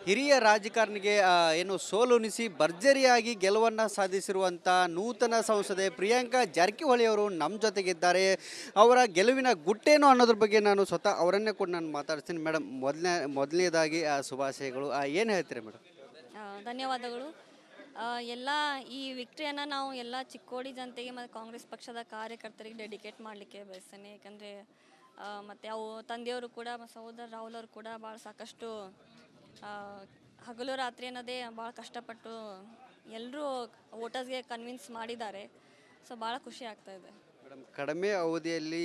ಹಿರಿಯ ರಾಜಕಾರಣಿಗೆ ಏನು ಸೋಲುಣಿಸಿ ಭರ್ಜರಿಯಾಗಿ ಗೆಲುವನ್ನು ಸಾಧಿಸಿರುವಂಥ ನೂತನ ಸಂಸದೆ ಪ್ರಿಯಾಂಕಾ ಜಾರಕಿಹೊಳಿ ಅವರು ನಮ್ಮ ಜೊತೆಗಿದ್ದಾರೆ. ಅವರ ಗೆಲುವಿನ ಗುಟ್ಟೇನು ಅನ್ನೋದ್ರ ಬಗ್ಗೆ ನಾನು ಸ್ವತಃ ಅವರನ್ನೇ ಕೂಡ ನಾನು ಮಾತಾಡ್ತೀನಿ. ಮೇಡಮ್, ಮೊದಲನೇದಾಗಿ ಶುಭಾಶಯಗಳು. ಏನು ಹೇಳ್ತೀರಿ ಮೇಡಮ್? ಧನ್ಯವಾದಗಳು. ಎಲ್ಲ ಈ ವಿಕ್ಟ್ರಿಯನ್ನು ನಾವು ಎಲ್ಲ ಚಿಕ್ಕೋಡಿ ಜನತೆಗೆ ಮತ್ತು ಕಾಂಗ್ರೆಸ್ ಪಕ್ಷದ ಕಾರ್ಯಕರ್ತರಿಗೆ ಡೆಡಿಕೇಟ್ ಮಾಡಲಿಕ್ಕೆ ಬಯಸ್ತೇನೆ. ಯಾಕಂದರೆ ಮತ್ತು ಅವು ತಂದೆಯವರು ಕೂಡ ಸಹೋದರ ರಾಹುಲ್ ಅವರು ಕೂಡ ಭಾಳ ಸಾಕಷ್ಟು ಹಗಲು ರಾತ್ರಿ ಅನ್ನೋದೇ ಭಾಳ ಕಷ್ಟಪಟ್ಟು ಎಲ್ಲರೂ ವೋಟರ್ಸ್ಗೆ ಕನ್ವಿನ್ಸ್ ಮಾಡಿದ್ದಾರೆ. ಸೊ ಭಾಳ ಖುಷಿ ಆಗ್ತಾಯಿದೆ ಮೇಡಮ್. ಕಡಿಮೆ ಅವಧಿಯಲ್ಲಿ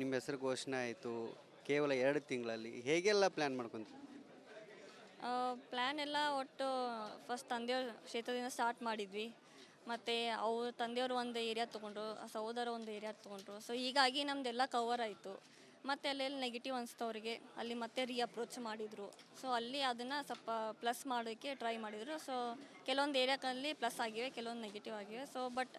ನಿಮ್ಮ ಹೆಸರು ಘೋಷಣೆ ಆಯಿತು, ಕೇವಲ 2 ತಿಂಗಳಲ್ಲಿ. ಹೇಗೆಲ್ಲ ಪ್ಲ್ಯಾನ್ ಮಾಡ್ಕೊಂತೀವಿ? ಪ್ಲ್ಯಾನ್ ಎಲ್ಲ ಒಟ್ಟು ಫಸ್ಟ್ ತಂದೆಯವ್ರ ಕ್ಷೇತ್ರದಿಂದ ಸ್ಟಾರ್ಟ್ ಮಾಡಿದ್ವಿ. ಮತ್ತು ಅವ್ರ ತಂದೆಯವರು ಒಂದು ಏರಿಯಾ ತೊಗೊಂಡ್ರು, ಸಹೋದರ ಒಂದು ಏರಿಯಾ ತೊಗೊಂಡ್ರು. ಸೊ ಹೀಗಾಗಿ ನಮ್ಮದೆಲ್ಲ ಕವರ್ ಆಯಿತು. ಮತ್ತು ಅಲ್ಲೆಲ್ಲಿ ನೆಗೆಟಿವ್ ಅನಿಸ್ತವ್ರಿಗೆ ಅಲ್ಲಿ ಮತ್ತೆ ಅಪ್ರೋಚ್ ಮಾಡಿದರು. ಸೊ ಅಲ್ಲಿ ಅದನ್ನು ಸ್ವಲ್ಪ ಪ್ಲಸ್ ಮಾಡೋಕ್ಕೆ ಟ್ರೈ ಮಾಡಿದರು. ಸೊ ಕೆಲವೊಂದು ಏರಿಯಾಗಳಲ್ಲಿ ಪ್ಲಸ್ ಆಗಿವೆ, ಕೆಲವೊಂದು ನೆಗೆಟಿವ್ ಆಗಿವೆ. ಸೊ ಬಟ್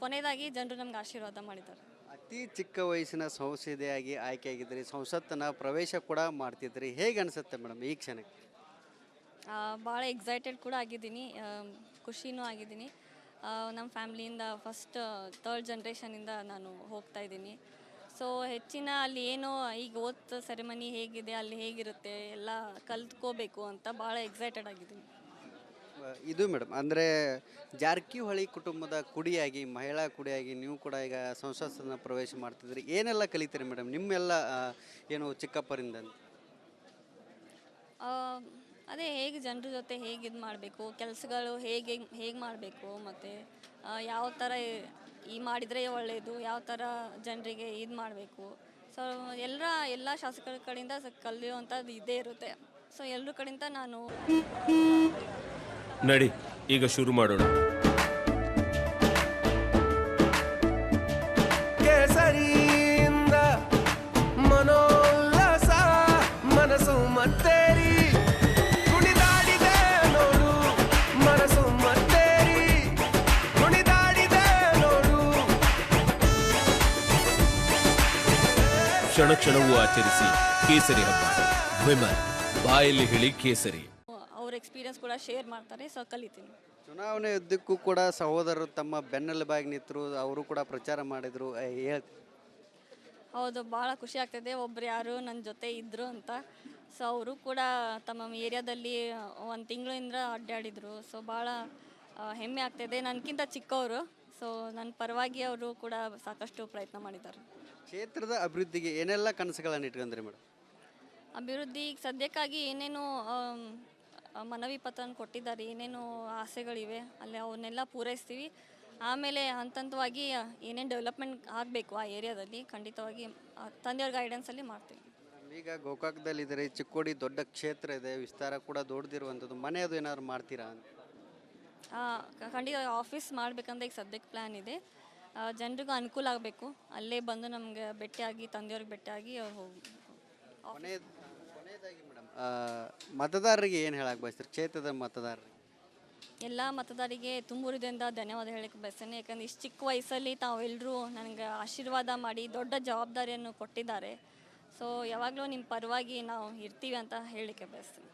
ಕೊನೆಯದಾಗಿ ಜನರು ನಮ್ಗೆ ಆಶೀರ್ವಾದ ಮಾಡಿದ್ದಾರೆ. ಅತಿ ಚಿಕ್ಕ ವಯಸ್ಸಿನ ಸಂಸದೆಯಾಗಿ ಆಯ್ಕೆಯಾಗಿದ್ರಿ, ಸಂಸತ್ತನ್ನು ಪ್ರವೇಶ ಕೂಡ ಮಾಡ್ತಿದ್ರಿ. ಹೇಗೆ ಅನಿಸುತ್ತೆ ಮೇಡಮ್ ಈ ಕ್ಷಣಕ್ಕೆ? ಭಾಳ ಎಕ್ಸೈಟೆಡ್ ಕೂಡ ಆಗಿದ್ದೀನಿ, ಖುಷಿನೂ ಆಗಿದ್ದೀನಿ. ನಮ್ಮ ಫ್ಯಾಮ್ಲಿಯಿಂದ ಫಸ್ಟ್ 3rd ಜನ್ರೇಷನಿಂದ ನಾನು ಹೋಗ್ತಾ ಇದ್ದೀನಿ. ಸೊ ಹೆಚ್ಚಿನ ಅಲ್ಲಿ ಏನು ಈಗ ಓತ್ ಸೆರೆಮನಿ ಹೇಗಿದೆ, ಅಲ್ಲಿ ಹೇಗಿರುತ್ತೆ ಎಲ್ಲ ಕಲ್ತ್ಕೋಬೇಕು ಅಂತ ಭಾಳ ಎಕ್ಸೈಟೆಡ್ ಆಗಿದ್ದೀನಿ. ಇದು ಮೇಡಮ್, ಅಂದರೆ ಜಾರಕಿಹೊಳಿ ಕುಟುಂಬದ ಕುಡಿಯಾಗಿ, ಮಹಿಳಾ ಕುಡಿಯಾಗಿ ನೀವು ಕೂಡ ಈಗ ಸಂಸತ್ತನ್ನು ಪ್ರವೇಶ ಮಾಡ್ತಿದ್ರಿ. ಏನೆಲ್ಲ ಕಲಿತೀರಿ ಮೇಡಮ್ ನಿಮ್ಮೆಲ್ಲ ಏನು ಚಿಕ್ಕಪ್ಪರಿಂದ? ಅದೇ ಹೇಗೆ ಜನರ ಜೊತೆ ಹೇಗೆ ಇದು ಮಾಡಬೇಕು, ಕೆಲಸಗಳು ಹೇಗೆ ಮಾಡಬೇಕು, ಮತ್ತು ಯಾವ ಥರ ಮಾಡಿದರೆ ಒಳ್ಳೆಯದು, ಯಾವ ಥರ ಜನರಿಗೆ ಇದು ಮಾಡಬೇಕು. ಸೊ ಎಲ್ಲ ಶಾಸಕರ ಕಡೆಯಿಂದ ಕಲಿಯುವಂಥದ್ದು ಇದೇ ಇರುತ್ತೆ. ಸೊ ಎಲ್ಲರ ಕಡೆಯಿಂದ ನಾನು ನಡಿ ಈಗ ಶುರು ಮಾಡೋಣ. ಕೇಸರಿಯಿಂದ ಮನೋಲ್ಲಾಸ ಮನಸ್ಸು ಮತ್ತೇರಿ ಕುಣಿದಾಡಿದೆ ನೋಡು, ಮನಸ್ಸು ಮತ್ತೇರಿ ಕುಣಿದಾಡಿದೆ ನೋಡು. ಕ್ಷಣ ಕ್ಷಣವೂ ಆಚರಿಸಿ ಕೇಸರಿ ಹಬ್ಬ. ವಿಮಲ್ ಬಾಯಲ್ಲಿ ಹೇಳಿ ಕೇಸರಿ. ಅವ್ರ ಎಕ್ಸ್ಪೀರಿಯನ್ಸ್ ಕೂಡ ಶೇರ್ ಮಾಡ್ತಾರೆ. ಸೊ ಕಲಿತೀನಿ. ಚುನಾವಣೆ ಯುದ್ಧಕ್ಕೂ ಕೂಡ ಸಹೋದರರು ತಮ್ಮ ಬೆನ್ನೆಲುಬಾಗಿ ನಿಂತರು, ಅವರು ಕೂಡ ಪ್ರಚಾರ ಮಾಡಿದರು. ಹೌದು, ಭಾಳ ಖುಷಿ ಆಗ್ತದೆ ಒಬ್ರು ಯಾರು ನನ್ನ ಜೊತೆ ಇದ್ದರು ಅಂತ. ಸೊ ಅವರು ಕೂಡ ತಮ್ಮ ಏರಿಯಾದಲ್ಲಿ 1 ತಿಂಗಳಿಂದ ಅಡ್ಡಾಡಿದರು. ಸೊ ಭಾಳ ಹೆಮ್ಮೆ ಆಗ್ತಾಯಿದೆ. ನನಗಿಂತ ಚಿಕ್ಕವರು. ಸೊ ನನ್ನ ಪರವಾಗಿ ಅವರು ಕೂಡ ಸಾಕಷ್ಟು ಪ್ರಯತ್ನ ಮಾಡಿದ್ದಾರೆ. ಕ್ಷೇತ್ರದ ಅಭಿವೃದ್ಧಿಗೆ ಏನೆಲ್ಲ ಕನಸುಗಳನ್ನು ಇಟ್ಕೊಂಡ್ರಿ ಮೇಡಮ್? ಅಭಿವೃದ್ಧಿ ಸದ್ಯಕ್ಕಾಗಿ ಏನೇನು ಮನವಿ ಪತ್ರ ಕೊಟ್ಟಿದ್ದಾರೆ, ಏನೇನು ಆಸೆಗಳಿವೆ ಅಲ್ಲಿ ಅವನ್ನೆಲ್ಲ ಪೂರೈಸ್ತೀವಿ. ಆಮೇಲೆ ಹಂತವಾಗಿ ಏನೇನು ಡೆವಲಪ್ಮೆಂಟ್ ಆಗಬೇಕು ಆ ಏರಿಯಾದಲ್ಲಿ ಖಂಡಿತವಾಗಿ ತಂದೆಯವ್ರ ಗೈಡೆನ್ಸಲ್ಲಿ ಮಾಡ್ತೀವಿ. ಈಗ ಗೋಕಾಕದಲ್ಲಿದ್ದಾರೆ, ಚಿಕ್ಕೋಡಿ ದೊಡ್ಡ ಕ್ಷೇತ್ರ ಇದೆ, ವಿಸ್ತಾರ ಕೂಡ ದೊಡ್ಡದಿರುವಂಥದ್ದು. ಮನೆ ಅದು ಏನಾದ್ರು ಮಾಡ್ತೀರಾ ಅಂತ? ಖಂಡಿತ ಆಫೀಸ್ ಮಾಡಬೇಕಂತ ಈಗ ಸದ್ಯಕ್ಕೆ ಪ್ಲ್ಯಾನ್ ಇದೆ. ಜನರಿಗೂ ಅನುಕೂಲ ಆಗಬೇಕು, ಅಲ್ಲೇ ಬಂದು ನಮಗೆ ಭೇಟಿಯಾಗಿ ತಂದೆಯವ್ರಿಗೆ ಭೇಟಿಯಾಗಿ ಅವ್ರು ಹೋಗಿ. ಕೊನೆಯದಾಗಿ ಮೇಡಮ್, ಮತದಾರರಿಗೆ ಏನು ಹೇಳಕ್ಕೆ ಬಯಸ್ತೀರಿ? ಕ್ಷೇತ್ರದ ಮತದಾರರಿಗೆ, ಎಲ್ಲ ಮತದಾರರಿಗೆ ತುಂಬೂರದಿಂದ ಧನ್ಯವಾದ ಹೇಳಕ್ಕೆ ಬಯಸ್ತೇನೆ. ಯಾಕಂದರೆ ಇಷ್ಟು ಚಿಕ್ಕ ವಯಸ್ಸಲ್ಲಿ ತಾವೆಲ್ಲರೂ ನನಗೆ ಆಶೀರ್ವಾದ ಮಾಡಿ ದೊಡ್ಡ ಜವಾಬ್ದಾರಿಯನ್ನು ಕೊಟ್ಟಿದ್ದಾರೆ. ಸೊ ಯಾವಾಗಲೂ ನಿಮ್ಮ ಪರವಾಗಿ ನಾವು ಇರ್ತೀವಿ ಅಂತ ಹೇಳಲಿಕ್ಕೆ ಬಯಸ್ತೀನಿ.